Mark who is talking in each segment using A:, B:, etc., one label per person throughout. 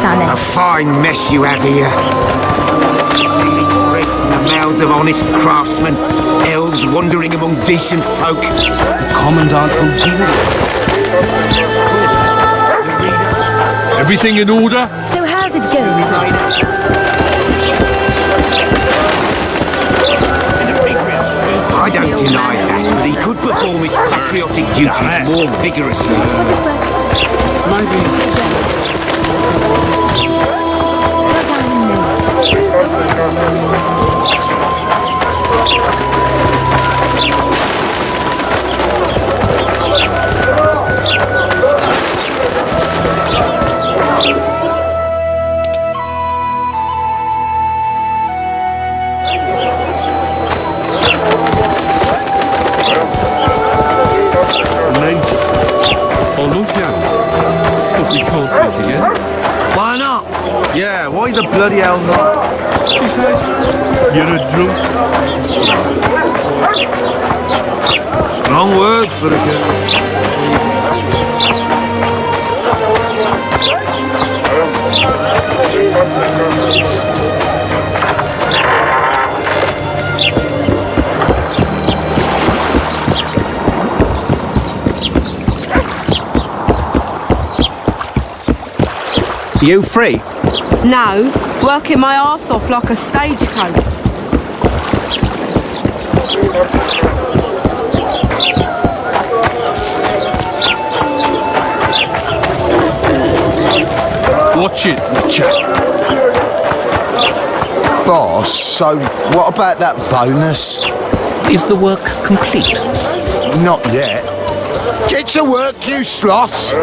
A: Sonny.
B: A fine mess you have here. Bread from the mouths of honest craftsmen, elves wandering among decent folk.
C: The Commandant will do it. Everything in order?
A: So how's it going?
B: I don't deny that, but he could perform his patriotic duties more vigorously.
C: Why not?
D: Yeah, why the bloody hell not?
C: She says, you're a drunk. Strong words for a girl.
D: You free?
E: No, working my arse off like a stagecoach.
C: Watch it, Witcher.
F: Boss, so what about that bonus?
G: Is the work complete?
F: Not yet. Get to work, you sloths!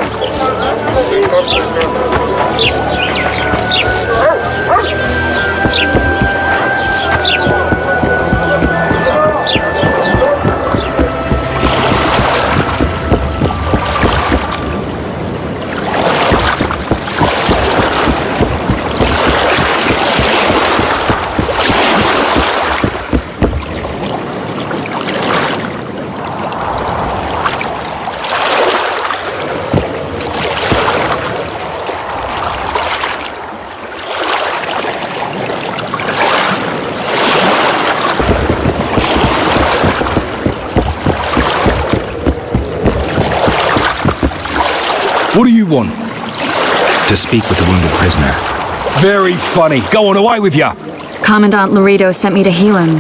G: What do you want? To speak with the wounded prisoner. Very funny. Go on, away with ya.
H: Commandant Laredo sent me to heal him.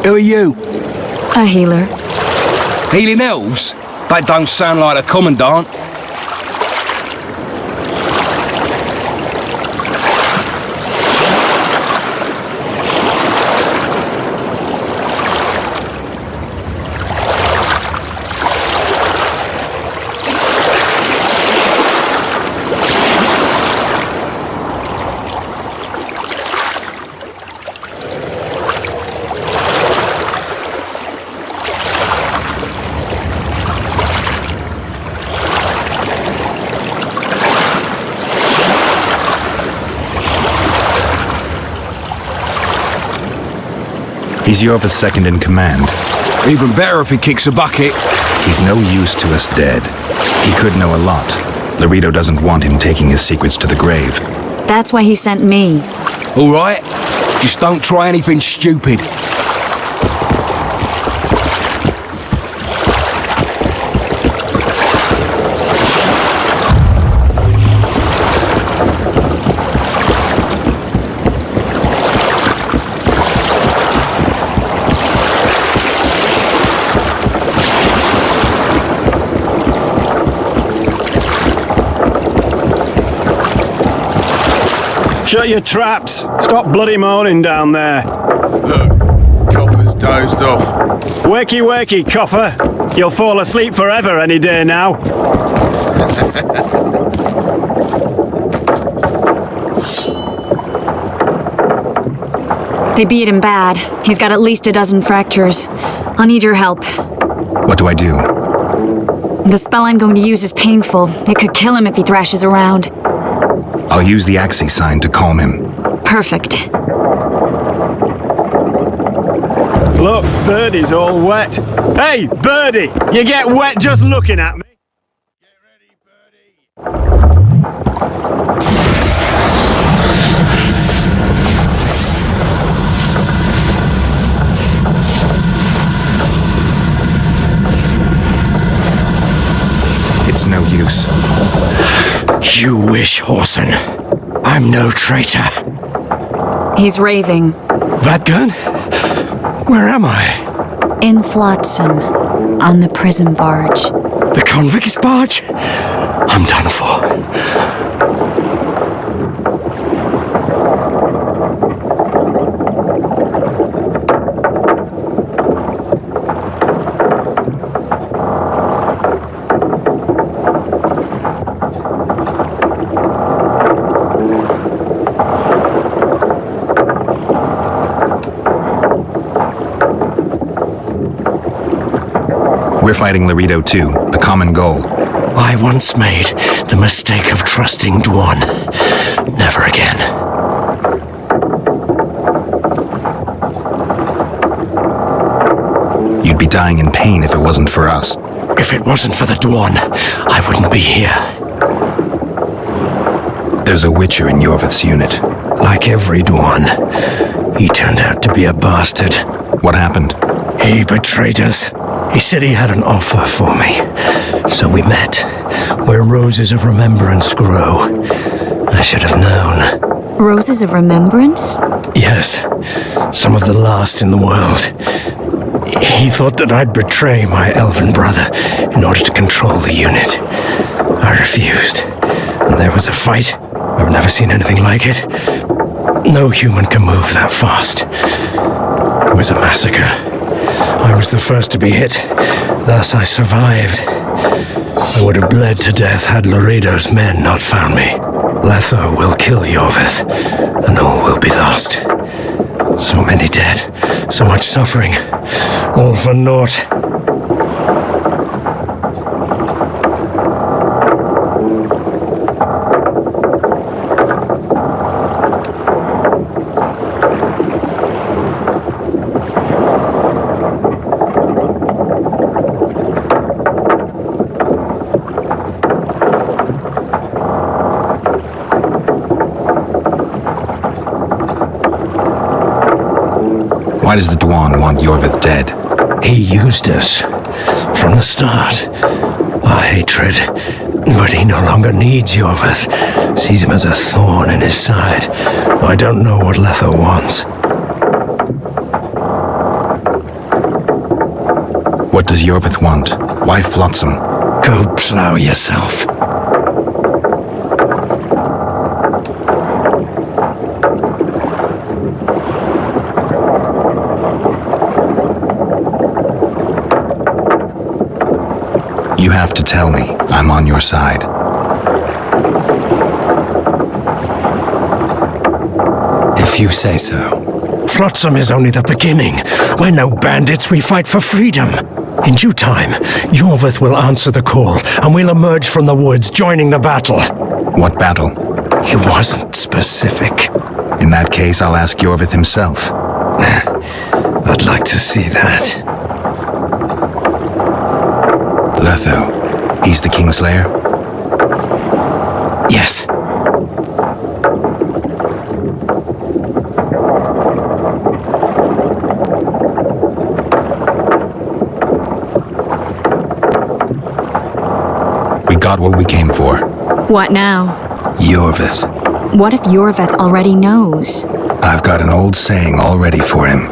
G: Who are you?
H: A healer.
G: Healing elves? That don't sound like a commandant. He's Yorva's second in command. Even better if he kicks a bucket. He's no use to us dead. He could know a lot. Laredo doesn't want him taking his secrets to the grave.
H: That's why he sent me.
G: All right? Just don't try anything stupid.
I: Shut your traps! Stop bloody moaning down there!
J: Look, Coffer's dozed off.
I: Wakey, wakey, Coffer! You'll fall asleep forever any day now.
H: They beat him bad. He's got at least a dozen fractures. I'll need your help.
G: What do I do?
H: The spell I'm going to use is painful. It could kill him if he thrashes around.
G: I'll use the Axie sign to calm him.
H: Perfect.
I: Look, Birdie's all wet. Hey, Birdie! You get wet just looking at me. Get ready, Birdie.
G: It's no use.
F: You wish, Horson. I'm no traitor.
H: He's raving.
F: That gun? Where am I?
H: In Flotsam, on the prison barge.
F: The convict's barge? I'm done for.
G: We're fighting Laredo too, a common goal.
F: I once made the mistake of trusting Dwan. Never again.
G: You'd be dying in pain if it wasn't for us.
F: If it wasn't for the Dwan, I wouldn't be here.
G: There's a Witcher in Yorvith's unit.
F: Like every Dwan, he turned out to be a bastard.
G: What happened?
F: He betrayed us. He said he had an offer for me. So we met, where roses of remembrance grow. I should have known.
H: Roses of Remembrance?
F: Yes, some of the last in the world. He thought that I'd betray my elven brother in order to control the unit. I refused, and there was a fight. I've never seen anything like it. No human can move that fast. It was a massacre. I was the first to be hit, thus I survived. I would have bled to death had Laredo's men not found me. Letho will kill Yorvith, and all will be lost. So many dead, so much suffering, all for naught.
G: Why does the Dwan want Yorvith dead?
F: He used us from the start. Our hatred. But he no longer needs Yorvith. Sees him as a thorn in his side. I don't know what Letho wants.
G: What does Yorvith want? Why Flotsam?
F: Go plow yourself.
G: You have to tell me. I'm on your side.
F: If you say so. Flotsam is only the beginning. We're no bandits, we fight for freedom. In due time, Yorvith will answer the call, and we'll emerge from the woods, joining the battle.
G: What battle?
F: He wasn't specific.
G: In that case, I'll ask Yorvith himself.
F: I'd like to see that.
G: Letho. He's the Kingslayer?
F: Yes.
G: We got what we came for.
H: What now?
G: Yorvith.
H: What if Yorvith already knows?
G: I've got an old saying all ready for him.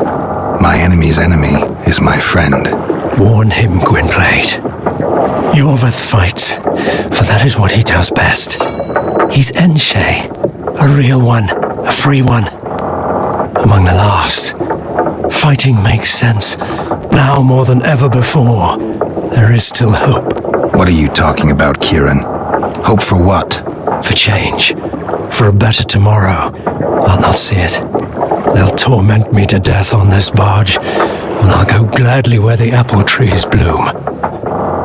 G: My enemy's enemy is my friend.
F: Warn him, Gwynplaine. Yorvith fights, for that is what he does best. He's Enshe, a real one, a free one. Among the last. Fighting makes sense. Now more than ever before, there is still hope.
G: What are you talking about, Kieran? Hope for what?
F: For change. For a better tomorrow. I'll not see it. They'll torment me to death on this barge, and I'll go gladly where the apple trees bloom.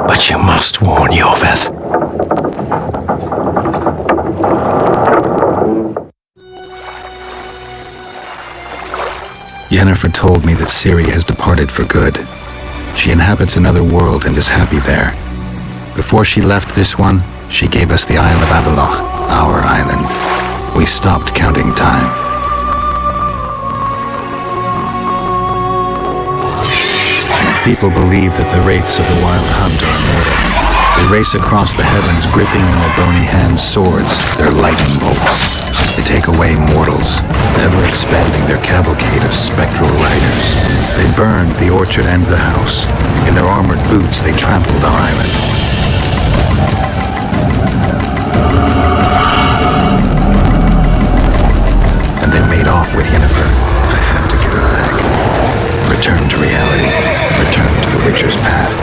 F: But you must warn Yorvith.
G: Yennefer told me that Ciri has departed for good. She inhabits another world and is happy there. Before she left this one, she gave us the Isle of Avalok, our island. We stopped counting time. People believe that the wraiths of the Wild Hunt are immortal. They race across the heavens, gripping in their bony hands swords, their lightning bolts. They take away mortals, ever expanding their cavalcade of spectral riders. They burned the orchard and the house. In their armored boots, they trampled our island. And they made off with Yennefer. I had to get her back. Return to reality. Return to the Witcher's path.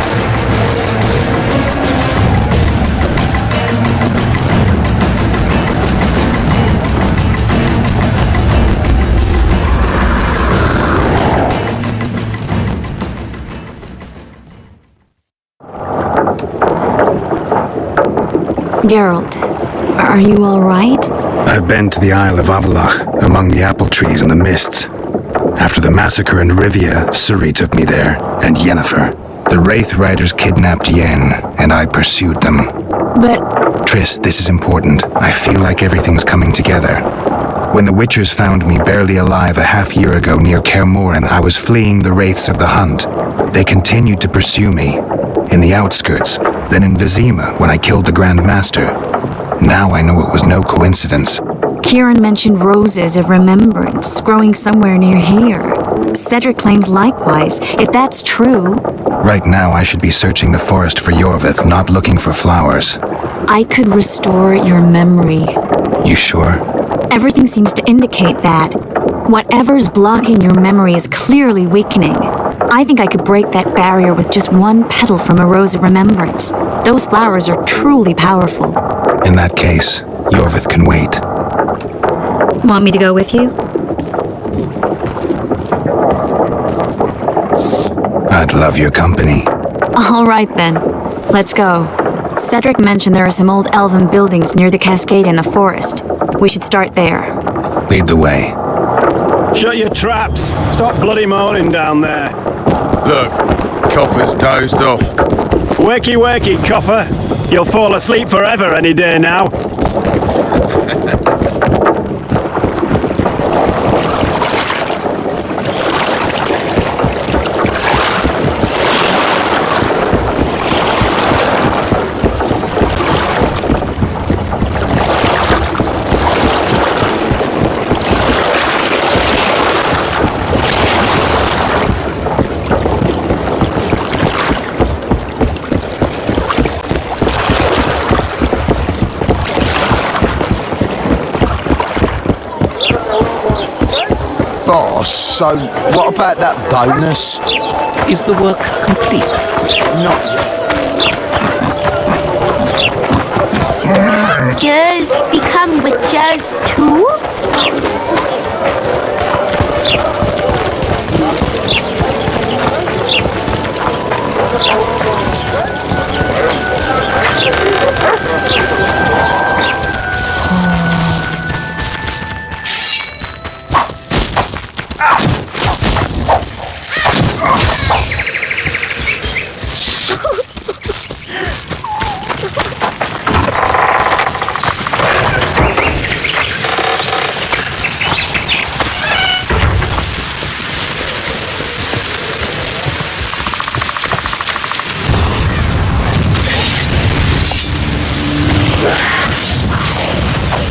H: Geralt, are you all right?
G: I've been to the Isle of Avallach, among the apple trees and the mists. After the massacre in Rivia, Ciri took me there, and Yennefer. The Wraith Riders kidnapped Yen, and I pursued them.
H: But
G: Triss, this is important. I feel like everything's coming together. When the Witchers found me barely alive a half-year ago near Kaer Morhen, I was fleeing the Wraiths of the Hunt. They continued to pursue me, in the outskirts, then in Vizima when I killed the Grand Master. Now I know it was no coincidence.
H: Kieran mentioned roses of remembrance growing somewhere near here. Cedric claims likewise. If that's true...
G: Right now I should be searching the forest for Yorvith, not looking for flowers.
H: I could restore your memory.
G: You sure?
H: Everything seems to indicate that. Whatever's blocking your memory is clearly weakening. I think I could break that barrier with just one petal from a rose of remembrance. Those flowers are truly powerful.
G: In that case, Yorvith can wait.
H: Want me to go with you?
G: I'd love your company.
H: All right then. Let's go. Cedric mentioned there are some old elven buildings near the cascade in the forest. We should start there.
G: Lead the way.
I: Shut your traps. Stop bloody moaning down there.
J: Look, Coffer's dozed off.
I: Wakey, wakey, Coffer. You'll fall asleep forever any day now.
A: So, what about that bonus?
B: Is the work complete?
A: Not
K: Girls become witches too?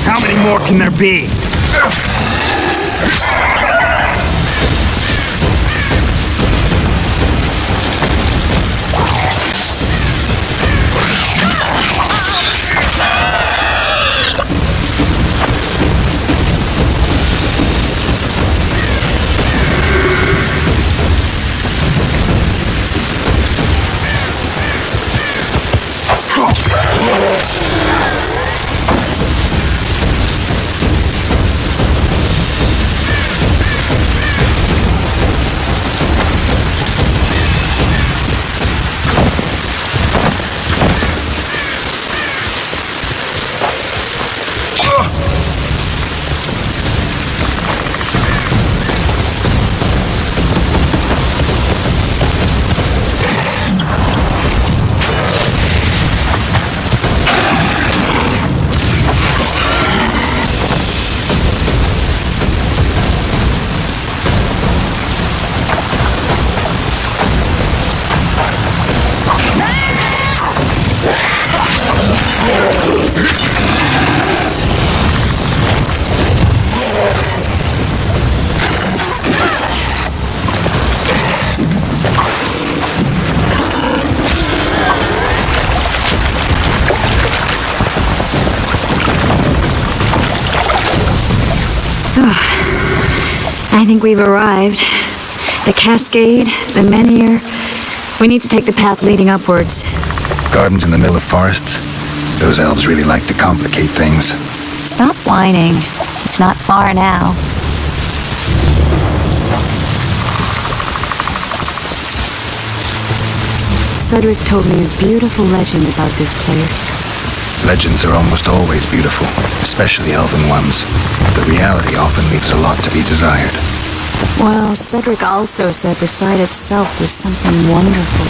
B: How many more can there be?
H: I think we've arrived. The cascade, the menhir. We need to take the path leading upwards.
G: Gardens in the middle of forests. Those elves really like to complicate things.
H: Stop whining. It's not far now. Cedric told me a beautiful legend about this place.
G: Legends are almost always beautiful, especially elven ones. The reality often leaves a lot to be desired.
H: Well, Cedric also said the site itself was something wonderful.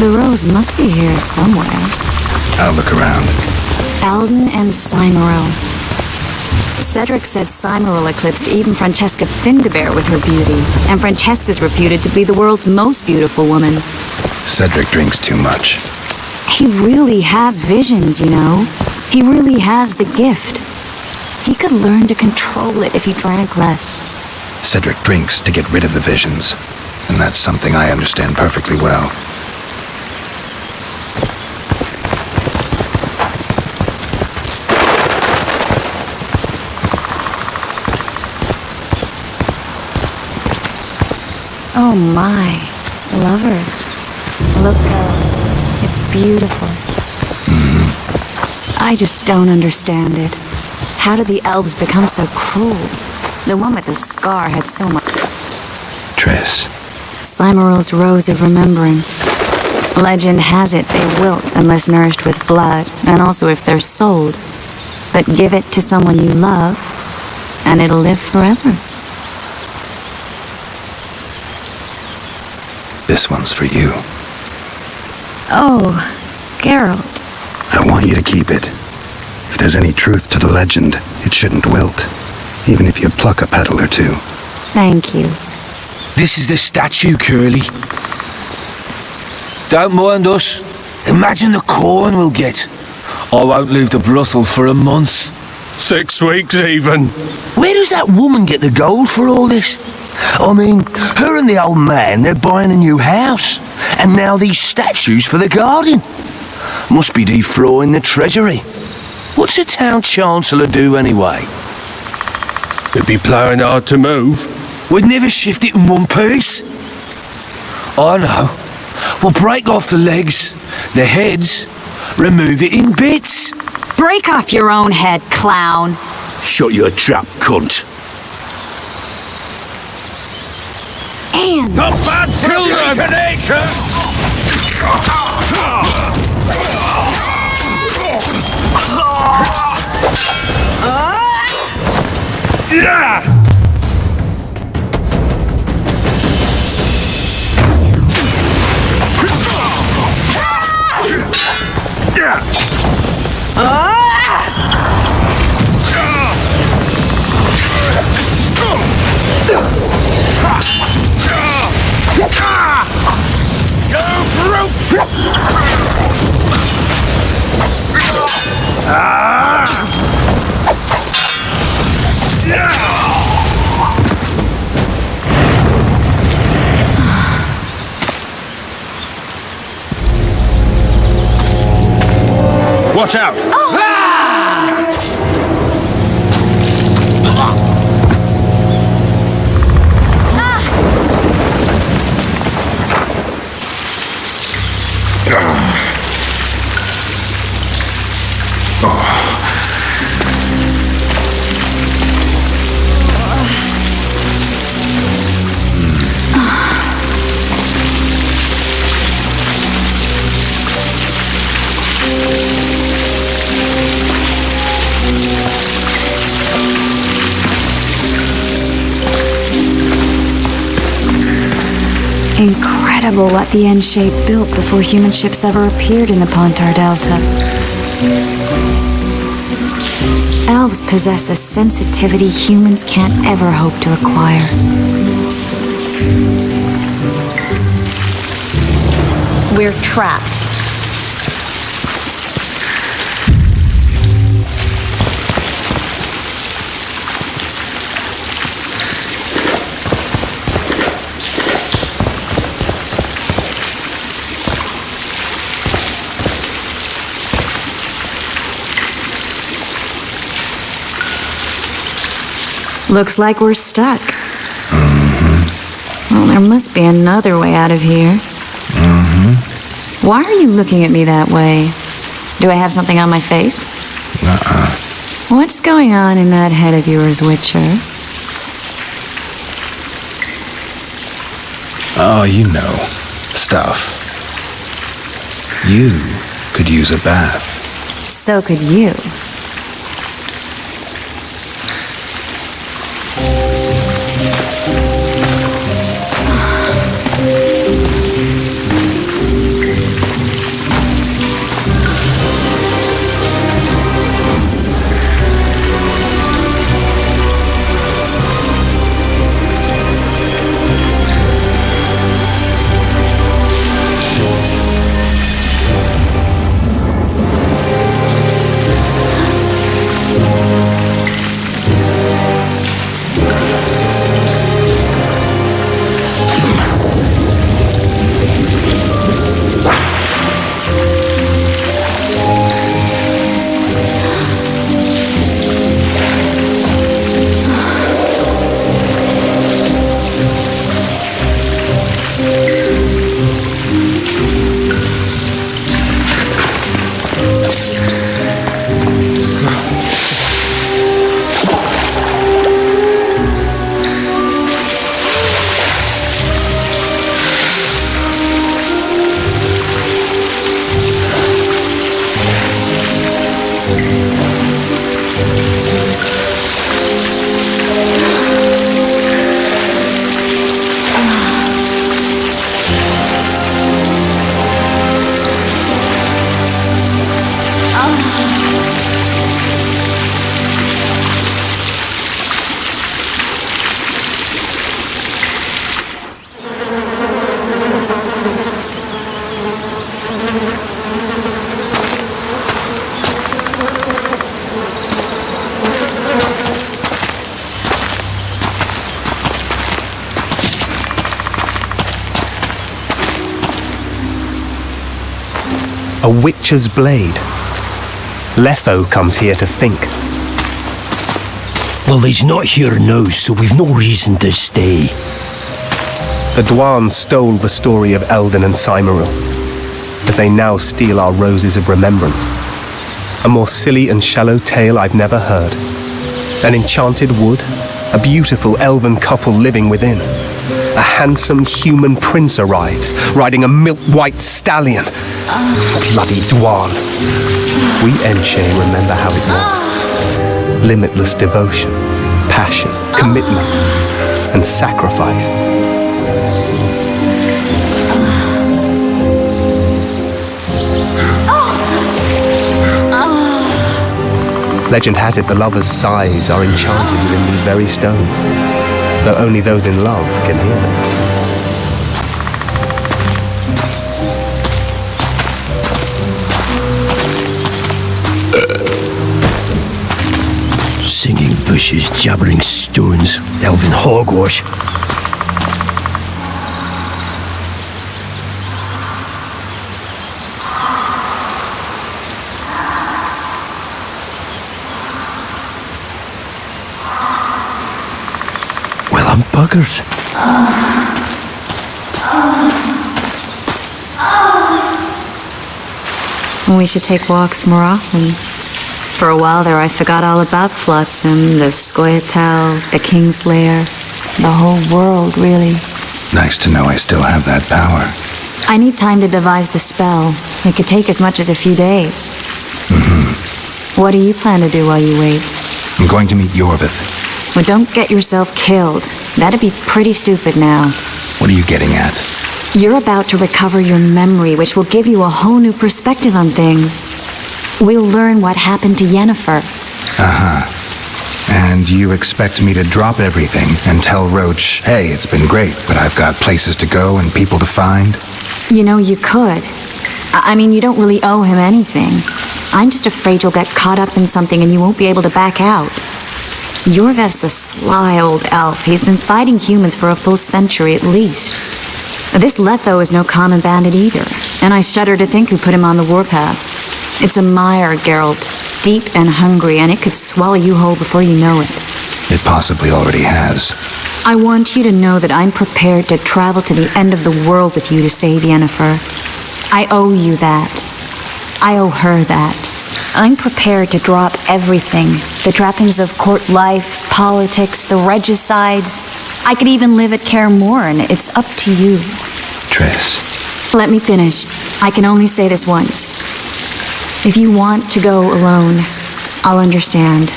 H: The rose must be here somewhere.
G: I'll look around.
H: Alden and Cymoril. Cedric said Cymoril eclipsed even Francesca Findabair with her beauty, and Francesca's reputed to be the world's most beautiful woman.
G: Cedric drinks too much.
H: He really has visions, you know. He really has the gift. He could learn to control it if he drank less.
G: Cedric drinks to get rid of the visions, and that's something I understand perfectly well.
H: Oh my, lovers. Look, it's beautiful. I just don't understand it. How did the elves become so cruel? The one with the scar had so much...
G: Triss.
H: Cymoril's Rose of Remembrance. Legend has it they wilt unless nourished with blood, and also if they're sold. But give it to someone you love, and it'll live forever.
G: This one's for you.
H: Oh, Geralt.
G: I want you to keep it. If there's any truth to the legend, it shouldn't wilt, even if you pluck a petal or two.
H: Thank you.
C: This is the statue, Curly. Don't mind us. Imagine the corn we'll get. I won't leave the brothel for a month.
I: 6 weeks even.
B: Where does that woman get the gold for all this? I mean, her and the old man, they're buying a new house. And now these statues for the garden. Must be defraying the treasury. What's a town chancellor do anyway?
I: They'd be ploughing hard to move.
C: We'd never shift it in one piece. I know. We'll break off the legs, the heads, remove it in bits.
H: Break off your own head, clown.
B: Shut your trap, cunt.
H: And...
B: The bad children! Yeah!
I: Watch out!
H: Incredible what the N-shape built before human ships ever appeared in the Pontar Delta. Elves possess a sensitivity humans can't ever hope to acquire. We're trapped. Looks like we're stuck. Well, there must be another way out of here. Why are you looking at me that way? Do I have something on my face? What's going on in that head of yours, Witcher?
G: Oh, you know. Stuff. You could use a bath.
H: So could you.
F: A witcher's blade. Letho comes here to think.
B: Well, he's not here now, so we've no reason to stay.
F: The Dwan stole the story of Eldon and Cymoril, but they now steal our roses of remembrance. A more silly and shallow tale I've never heard. An enchanted wood, a beautiful elven couple living within. A handsome human prince arrives, riding a milk-white stallion. Bloody Dwan. We Enshe remember how it was. Limitless devotion, passion, commitment, and sacrifice. Legend has it the lovers' sighs are enchanted within these very stones, though only those in love can hear them.
B: Singing bushes, jabbering stones, elven hogwash. Well, I'm buggered.
H: We should take walks more often. For a while there, I forgot all about Flotsam, the Scoia'tael, the Kingslayer, the whole world, really.
G: Nice to know I still have that power.
H: I need time to devise the spell. It could take as much as a few days. What do you plan to do while you wait?
G: I'm going to meet Yorvith.
H: Well, don't get yourself killed. That'd be pretty stupid now.
G: What are you getting at?
H: You're about to recover your memory, which will give you a whole new perspective on things. We'll learn what happened to Yennefer.
G: And you expect me to drop everything and tell Roach, hey, it's been great, but I've got places to go and people to find?
H: You know, you could. I mean, you don't really owe him anything. I'm just afraid you'll get caught up in something and you won't be able to back out. Yorveth's a sly old elf. He's been fighting humans for a full century at least. This Letho is no common bandit either, and I shudder to think who put him on the warpath. It's a mire, Geralt, deep and hungry, and it could swallow you whole before you know it.
G: It possibly already has.
H: I want you to know that I'm prepared to travel to the end of the world with you to save Yennefer. I owe you that. I owe her that. I'm prepared to drop everything. The trappings of court life, politics, the regicides. I could even live at Kaer Morhen. It's up to you.
G: Triss.
H: Let me finish. I can only say this once. If you want to go alone, I'll understand.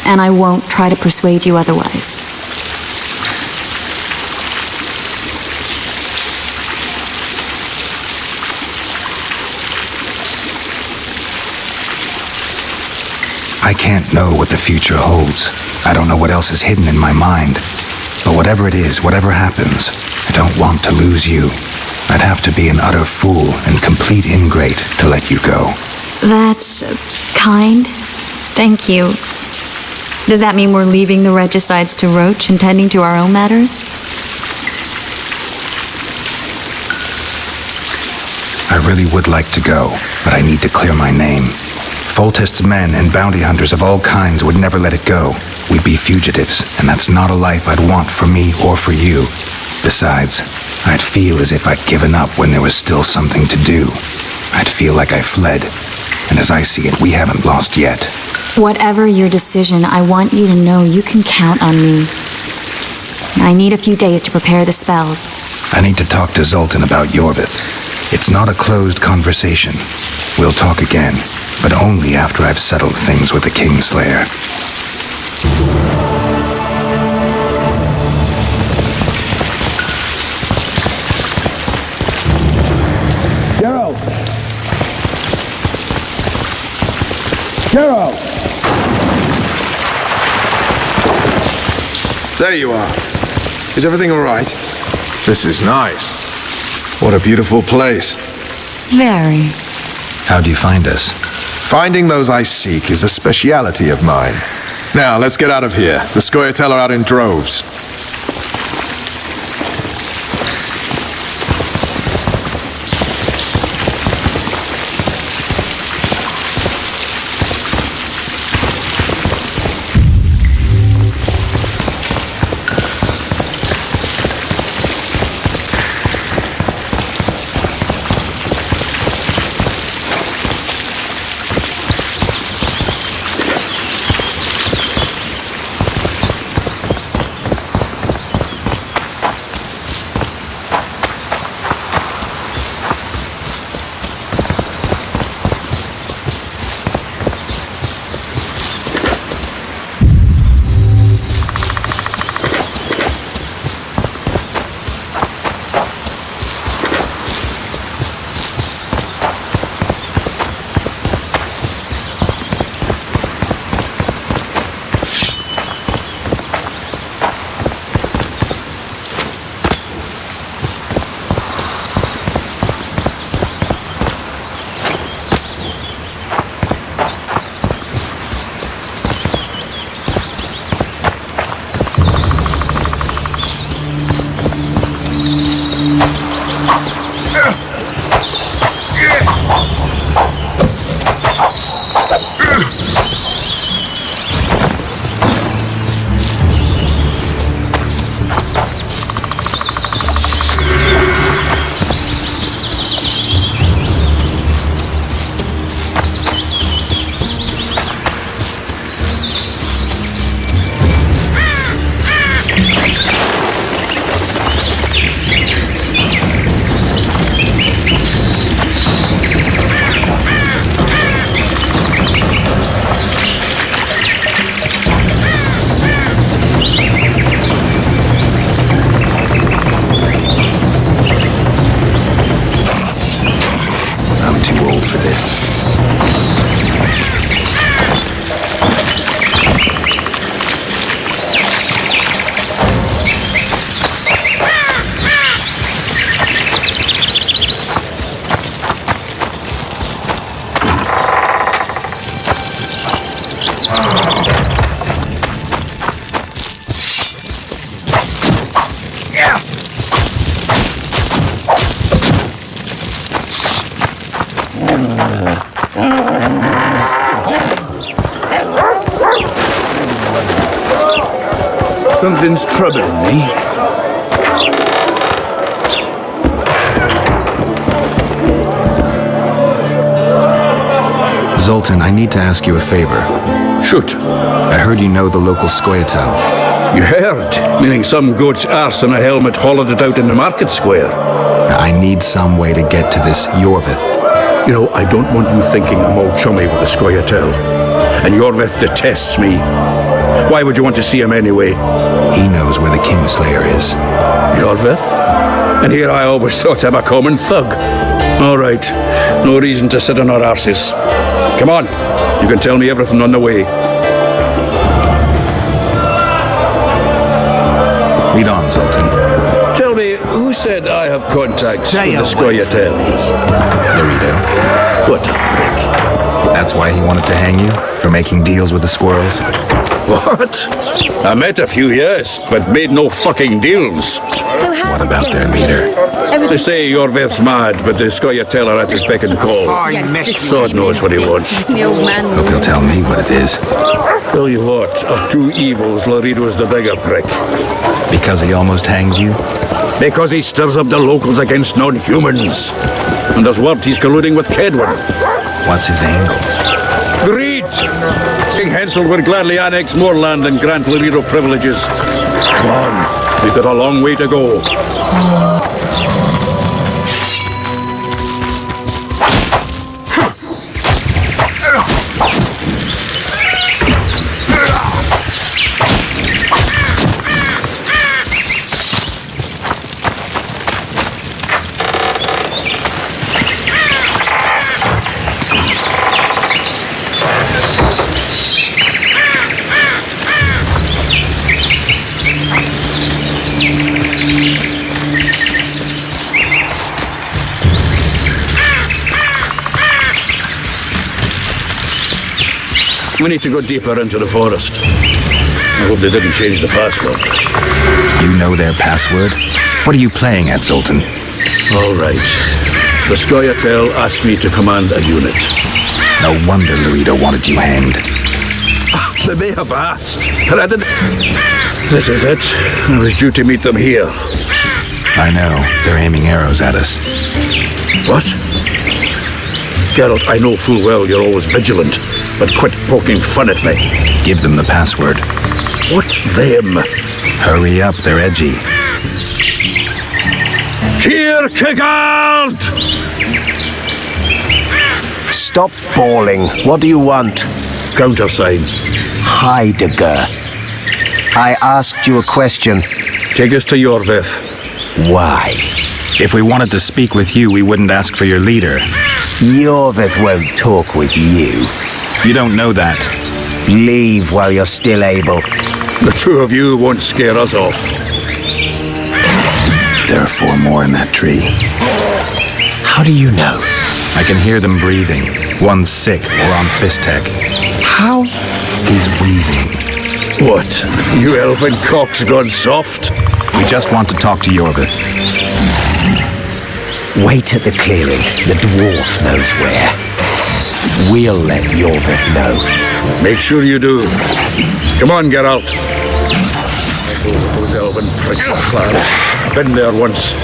H: And I won't try to persuade you otherwise.
G: I can't know what the future holds. I don't know what else is hidden in my mind. But whatever it is, whatever happens, I don't want to lose you. I'd have to be an utter fool and complete ingrate to let you go.
H: That's kind. Thank you. Does that mean we're leaving the regicides to Roach and tending to our own matters?
G: I really would like to go, but I need to clear my name. Foltest's men and bounty hunters of all kinds would never let it go. We'd be fugitives, and that's not a life I'd want for me or for you. Besides, I'd feel as if I'd given up when there was still something to do. I'd feel like I fled, and as I see it, we haven't lost yet.
H: Whatever your decision, I want you to know you can count on me. I need a few days to prepare the spells.
G: I need to talk to Zoltan about Yorvith. It's not a closed conversation. We'll talk again, but only after I've settled things with the Kingslayer.
I: Geralt! Geralt!
J: There you are. Is everything all right? This is nice. What a beautiful place.
H: Very.
G: How'd you find us?
J: Finding those I seek is a speciality of mine. Now, let's get out of here. The Scoia'tael are out in droves.
I: Something's troubling me.
G: Zoltan, I need to ask you a favor.
L: Shoot.
G: I heard you know the local Skoyatel.
L: You heard? Meaning some goat's arse in a helmet hollowed it out in the market square.
G: I need some way to get to this Yorvith.
L: You know, I don't want you thinking I'm all chummy with the Skoyatel. And Yorvith detests me. Why would you want to see him anyway?
G: He knows where the Kingslayer is.
L: Yorvith? And here I always thought him a common thug. All right. No reason to sit on our arses. Come on. You can tell me everything on the way.
G: Lead on, Zoltan.
L: Tell me, who said I have contacts with the Skoyatel?
G: Dorito.
L: What a prick.
G: That's why he wanted to hang you? For making deals with the squirrels?
L: What? I met a few, yes, but made no fucking deals.
G: What about their leader?
L: They say Yorvith's mad, but the Skoyatel are at his beck and call. Sod knows what he wants.
G: Hope he'll tell me what it is.
L: Tell you what, of two evils, Laredo's the bigger prick.
G: Because he almost hanged you?
L: Because he stirs up the locals against non-humans. And there's word he's colluding with Kedwin.
G: What's his angle?
L: Greed! King Hensel would gladly annex more land and grant Laredo privileges. Come on, we've got a long way to go. We need to go deeper into the forest. I hope they didn't change the password.
G: You know their password? What are you playing at, Zoltan?
L: All right. The Skoyatel asked me to command a unit.
G: No wonder Laredo wanted you hanged.
L: They may have asked, but I didn't. This is it. I was due to meet them here.
G: I know. They're aiming arrows at us.
L: What? Geralt, I know full well you're always vigilant, but quit poking fun at me.
G: Give them the password.
L: What them?
G: Hurry up, they're edgy.
L: Kierkegaard!
A: Stop bawling. What do you want?
L: Countersign.
A: Heidegger. I asked you a question.
L: Take us to Yorvith.
A: Why?
G: If we wanted to speak with you, we wouldn't ask for your leader.
A: Yorvith won't talk with you.
G: You don't know that.
A: Leave while you're still able.
L: The two of you won't scare us off.
G: There are 4 more in that tree.
A: How do you know?
G: I can hear them breathing. One's sick or on Fistech.
A: How?
G: He's wheezing.
L: What? You elfin cock's gone soft?
G: We just want to talk to Yorvith.
A: Wait at the clearing. The dwarf knows where. We'll let Yorvith know.
L: Make sure you do. Come on, Geralt. Those elven pricks are planned. Been there once.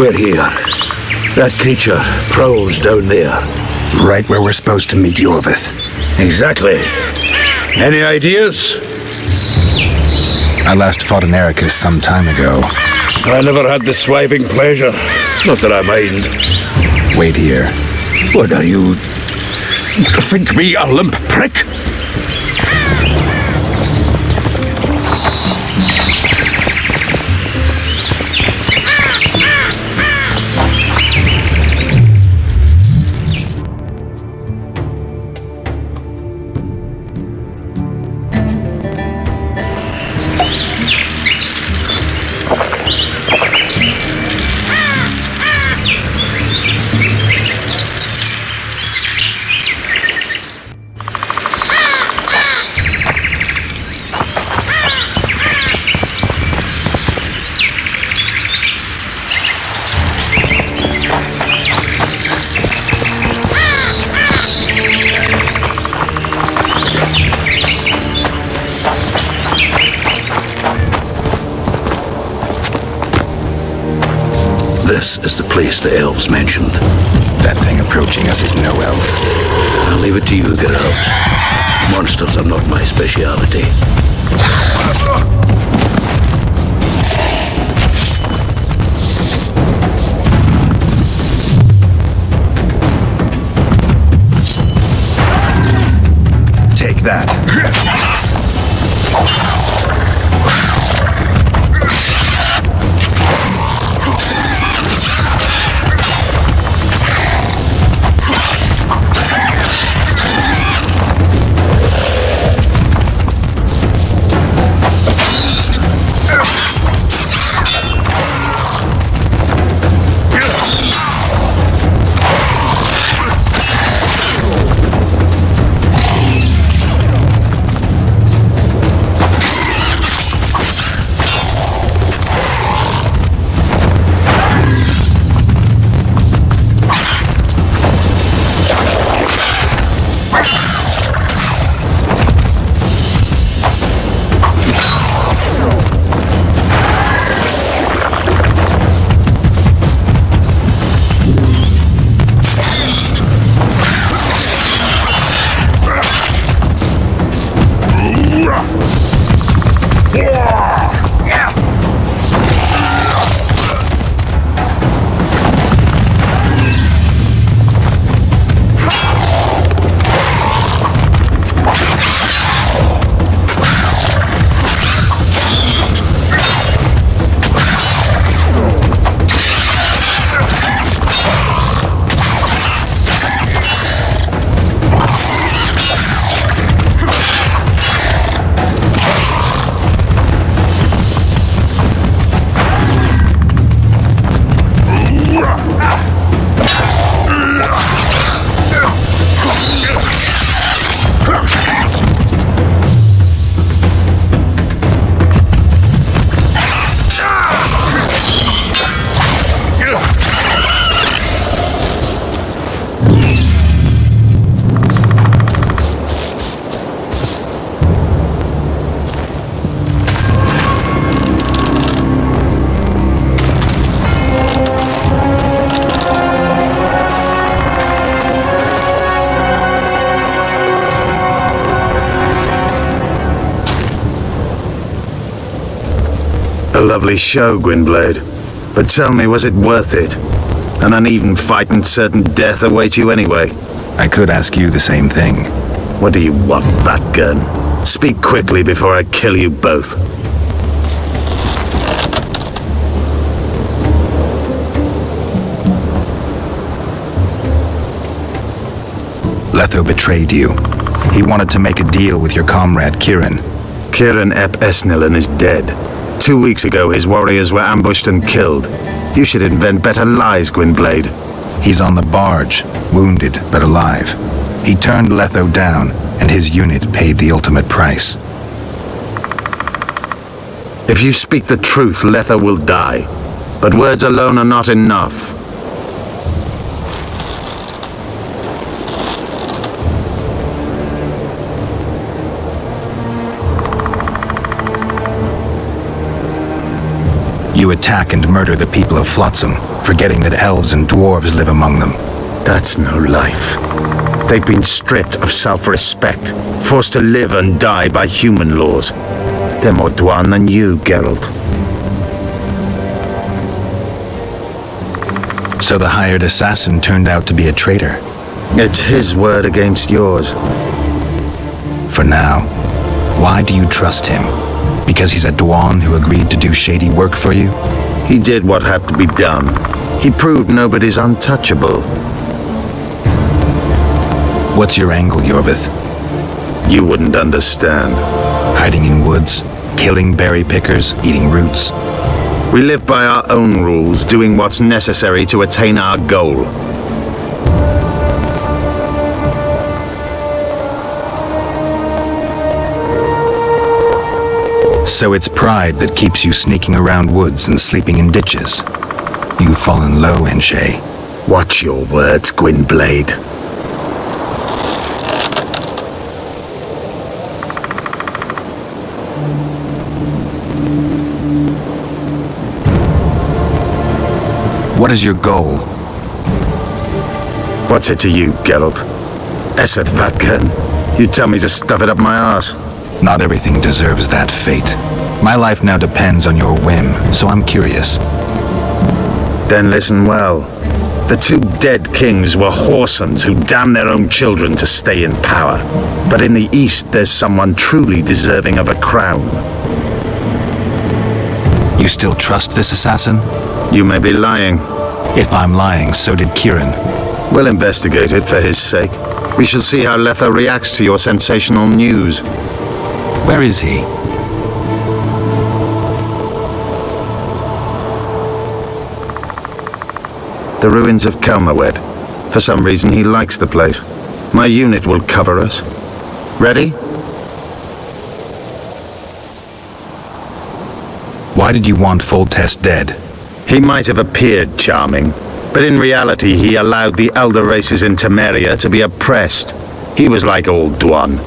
L: We're here. That creature prowls down there.
G: Right where we're supposed to meet Yorvith.
L: Exactly. Any ideas?
G: I last fought an Ericus some time ago.
L: I never had the swiving pleasure. Not that I mind.
G: Wait here.
L: What are you... think me a limp prick? This is the place the elves mentioned.
G: That thing approaching us is no elf.
L: I'll leave it to you, Geralt. Monsters are not my speciality.
G: Take that.
M: A lovely show, Gwynblade. But tell me, was it worth it? An uneven fight and certain death await you anyway.
G: I could ask you the same thing.
M: What do you want, that gun? Speak quickly before I kill you both.
G: Letho betrayed you. He wanted to make a deal with your comrade, Kieran.
M: Kieran Ep Esnillan is dead. 2 weeks ago, his warriors were ambushed and killed. You should invent better lies, Gwynblade.
G: He's on the barge, wounded but alive. He turned Letho down, and his unit paid the ultimate price.
M: If you speak the truth, Letho will die. But words alone are not enough.
G: You attack and murder the people of Flotsam. forgetting that elves and dwarves live among them.
M: That's no life. They've been stripped of self-respect, forced to live and die by human laws. They're more Dwan than you, Geralt.
G: So the hired assassin turned out to be a traitor.
M: It's his word against yours.
G: For now, why do you trust him? Because he's a Dwan who agreed to do shady work for you?
M: He did what had to be done. He proved nobody's untouchable.
G: What's your angle, Yorvith?
M: You wouldn't understand.
G: Hiding in woods, killing berry pickers, eating roots.
M: We live by our own rules, doing what's necessary to attain our goal.
G: So it's pride that keeps you sneaking around woods and sleeping in ditches. You've fallen low, Enshay.
M: Watch your words, Gwynblade.
G: What is your goal?
M: What's it to you, Geralt? Esset Vatken. You tell me to stuff it up my arse.
G: Not everything deserves that fate. My life now depends on your whim, so I'm curious.
M: Then listen well. The two dead kings were whoresomes who damned their own children to stay in power. But in the East, there's someone truly deserving of a crown.
G: You still trust this assassin?
M: You may be lying.
G: If I'm lying, so did Kieran.
M: We'll investigate it for his sake. We shall see how Letha reacts to your sensational news.
G: Where is he?
M: The ruins of Kelmawed. For some reason, he likes the place. My unit will cover us. Ready?
G: Why did you want Foltest dead?
M: He might have appeared charming, but in reality he allowed the elder races in Temeria to be oppressed. He was like old Dwan,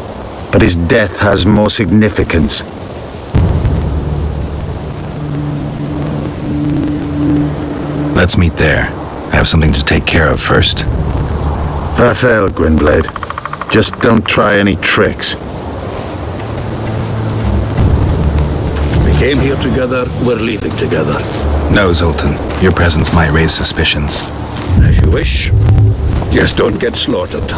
M: but his death has more significance.
G: Let's meet there. I have something to take care of first.
M: Farewell, Gwynblade. Just don't try any tricks.
L: We came here together, we're leaving together.
G: No, Zoltan. Your presence might raise suspicions.
L: As you wish. Just don't get slaughtered.